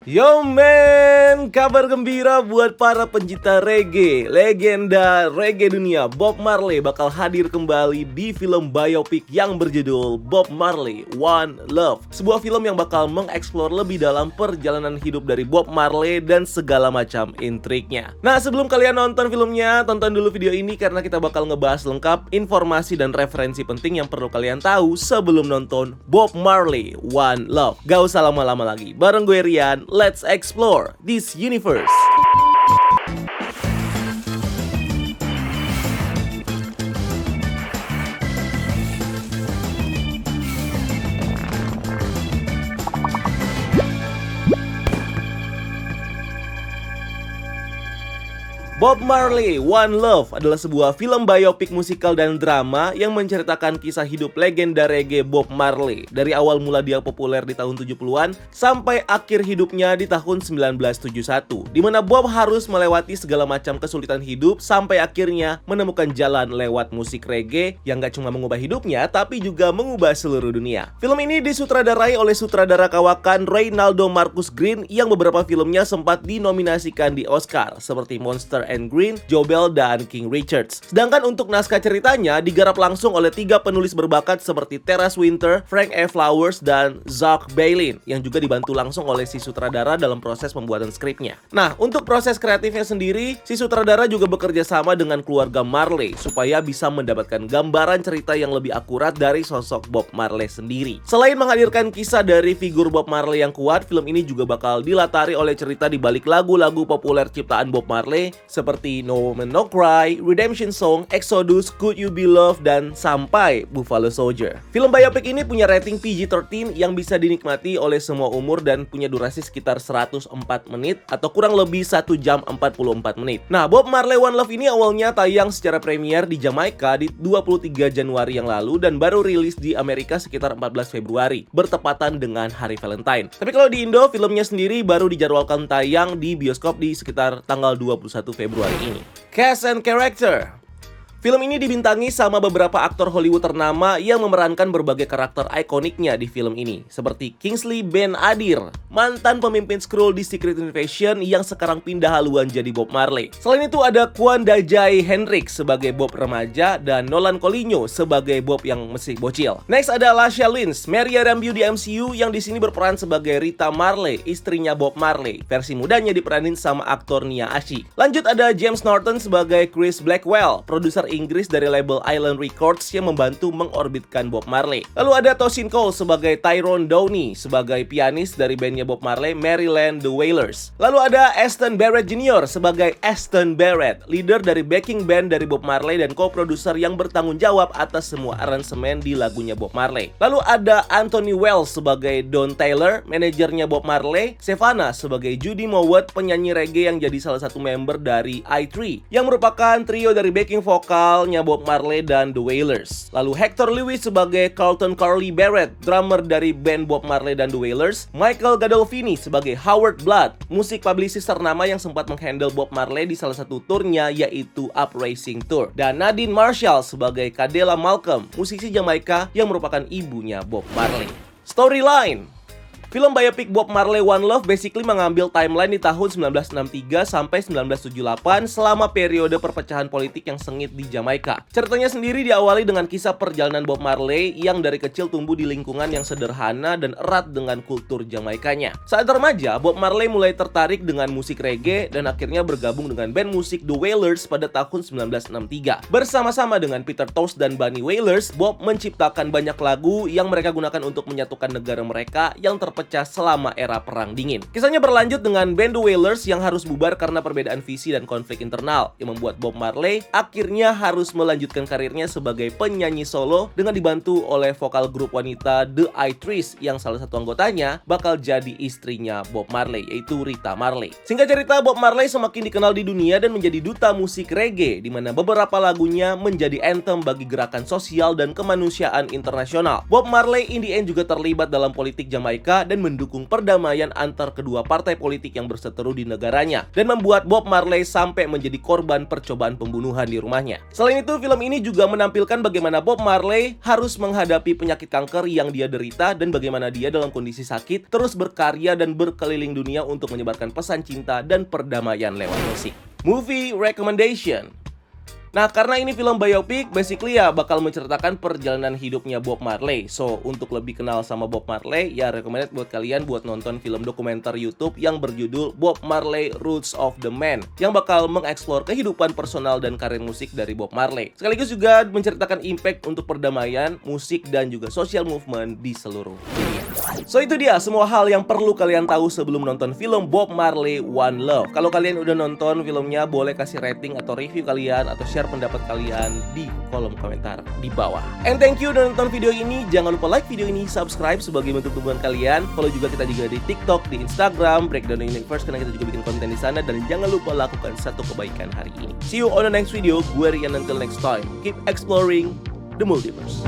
Yo men, kabar gembira buat para pencinta reggae. Legenda reggae dunia Bob Marley bakal hadir kembali di film biopik yang berjudul Bob Marley One Love. Sebuah film yang bakal mengeksplor lebih dalam perjalanan hidup dari Bob Marley dan segala macam intriknya. Nah, sebelum kalian nonton filmnya, tonton dulu video ini karena kita bakal ngebahas lengkap informasi dan referensi penting yang perlu kalian tahu sebelum nonton Bob Marley One Love. Gak usah lama-lama lagi, bareng gue Rian. Let's explore this universe. Bob Marley One Love adalah sebuah film biopik musikal dan drama yang menceritakan kisah hidup legenda reggae Bob Marley dari awal mula dia populer di tahun 70-an sampai akhir hidupnya di tahun 1971, di mana Bob harus melewati segala macam kesulitan hidup sampai akhirnya menemukan jalan lewat musik reggae yang gak cuma mengubah hidupnya tapi juga mengubah seluruh dunia. Film ini disutradarai oleh sutradara kawakan Reynaldo Marcus Green yang beberapa filmnya sempat dinominasikan di Oscar seperti Monster and Green, Jobel, dan King Richards. Sedangkan untuk naskah ceritanya digarap langsung oleh 3 penulis berbakat seperti Terence Winter, Frank A. Flowers, dan Zach Baylin yang juga dibantu langsung oleh si sutradara dalam proses pembuatan skripnya. Nah, untuk proses kreatifnya sendiri, si sutradara juga bekerja sama dengan keluarga Marley supaya bisa mendapatkan gambaran cerita yang lebih akurat dari sosok Bob Marley sendiri. Selain menghadirkan kisah dari figur Bob Marley yang kuat, film ini juga bakal dilatari oleh cerita di balik lagu-lagu populer ciptaan Bob Marley seperti No Woman No Cry, Redemption Song, Exodus, Could You Be Loved, dan sampai Buffalo Soldier. Film biopik ini punya rating PG-13 yang bisa dinikmati oleh semua umur dan punya durasi sekitar 104 menit atau kurang lebih 1 jam 44 menit. Nah, Bob Marley One Love ini awalnya tayang secara premier di Jamaika di 23 Januari yang lalu dan baru rilis di Amerika sekitar 14 Februari, bertepatan dengan Hari Valentine. Tapi kalau di Indo, filmnya sendiri baru dijadwalkan tayang di bioskop di sekitar tanggal 21 Februari ini. Cast and Character. Film ini dibintangi sama beberapa aktor Hollywood ternama yang memerankan berbagai karakter ikoniknya di film ini, seperti Kingsley Ben-Adir, mantan pemimpin Skrull di Secret Invasion yang sekarang pindah haluan jadi Bob Marley. Selain itu ada Kwon-Dajai Hendricks sebagai Bob remaja dan Nolan Coligno sebagai Bob yang masih bocil. Next ada Lasha Lynch, Maria Rambeau di MCU yang di sini berperan sebagai Rita Marley, istrinya Bob Marley. Versi mudanya diperanin sama aktor Nia Ashi. Lanjut ada James Norton sebagai Chris Blackwell, produser Inggris dari label Island Records yang membantu mengorbitkan Bob Marley. Lalu ada Tosin Cole sebagai Tyrone Downey sebagai pianis dari bandnya Bob Marley, Maryland The Wailers. Lalu ada Aston Barrett Jr. sebagai Aston Barrett, leader dari backing band dari Bob Marley dan co-producer yang bertanggung jawab atas semua aransemen di lagunya Bob Marley. Lalu ada Anthony Wells sebagai Don Taylor, manajernya Bob Marley, Savannah sebagai Judy Mowat, penyanyi reggae yang jadi salah satu member dari I3 yang merupakan trio dari backing vokalnya Bob Marley dan The Wailers. Lalu Hector Lewis sebagai Carlton Carly Barrett, drummer dari band Bob Marley dan The Wailers. Michael Gandolfini sebagai Howard Blood, musik publicist ternama yang sempat menghandle Bob Marley di salah satu turnya yaitu Up Racing Tour. Dan Nadine Marshall sebagai Cadella Malcolm, musisi Jamaika yang merupakan ibunya Bob Marley. Storyline. Film biopik Bob Marley One Love basically mengambil timeline di tahun 1963 sampai 1978 selama periode perpecahan politik yang sengit di Jamaika. Ceritanya sendiri diawali dengan kisah perjalanan Bob Marley yang dari kecil tumbuh di lingkungan yang sederhana dan erat dengan kultur Jamaikanya. Saat remaja, Bob Marley mulai tertarik dengan musik reggae dan akhirnya bergabung dengan band musik The Wailers pada tahun 1963. Bersama-sama dengan Peter Tosh dan Bunny Wailers, Bob menciptakan banyak lagu yang mereka gunakan untuk menyatukan negara mereka yang terpecah selama era Perang Dingin. Kisahnya berlanjut dengan band The Wailers yang harus bubar karena perbedaan visi dan konflik internal, yang membuat Bob Marley akhirnya harus melanjutkan karirnya sebagai penyanyi solo dengan dibantu oleh vokal grup wanita The I3s yang salah satu anggotanya bakal jadi istrinya Bob Marley, yaitu Rita Marley. Singkat cerita, Bob Marley semakin dikenal di dunia dan menjadi duta musik reggae, di mana beberapa lagunya menjadi anthem bagi gerakan sosial dan kemanusiaan internasional. Bob Marley in the end juga terlibat dalam politik Jamaika dan mendukung perdamaian antar kedua partai politik yang berseteru di negaranya, dan membuat Bob Marley sampai menjadi korban percobaan pembunuhan di rumahnya. Selain itu, film ini juga menampilkan bagaimana Bob Marley harus menghadapi penyakit kanker yang dia derita dan bagaimana dia dalam kondisi sakit terus berkarya dan berkeliling dunia untuk menyebarkan pesan cinta dan perdamaian lewat musik. Movie recommendation. Nah, karena ini film biopic, basically ya bakal menceritakan perjalanan hidupnya Bob Marley. So, untuk lebih kenal sama Bob Marley, ya recommended buat kalian buat nonton film dokumenter YouTube yang berjudul Bob Marley Roots of the Man, yang bakal mengeksplor kehidupan personal dan karir musik dari Bob Marley. Sekaligus juga menceritakan impact untuk perdamaian, musik, dan juga social movement di seluruh dunia. So, itu dia semua hal yang perlu kalian tahu sebelum nonton film Bob Marley One Love. Kalau kalian udah nonton filmnya, boleh kasih rating atau review kalian atau share pendapat kalian di kolom komentar di bawah. And thank you udah nonton video ini. Jangan lupa like video ini, subscribe sebagai bentuk dukungan kalian. Follow juga kita juga di TikTok, di Instagram, Breakdown Universe, karena kita juga bikin konten di sana. Dan jangan lupa lakukan satu kebaikan hari ini. See you on the next video. Gue Rian, until next time. Keep exploring the multiverse.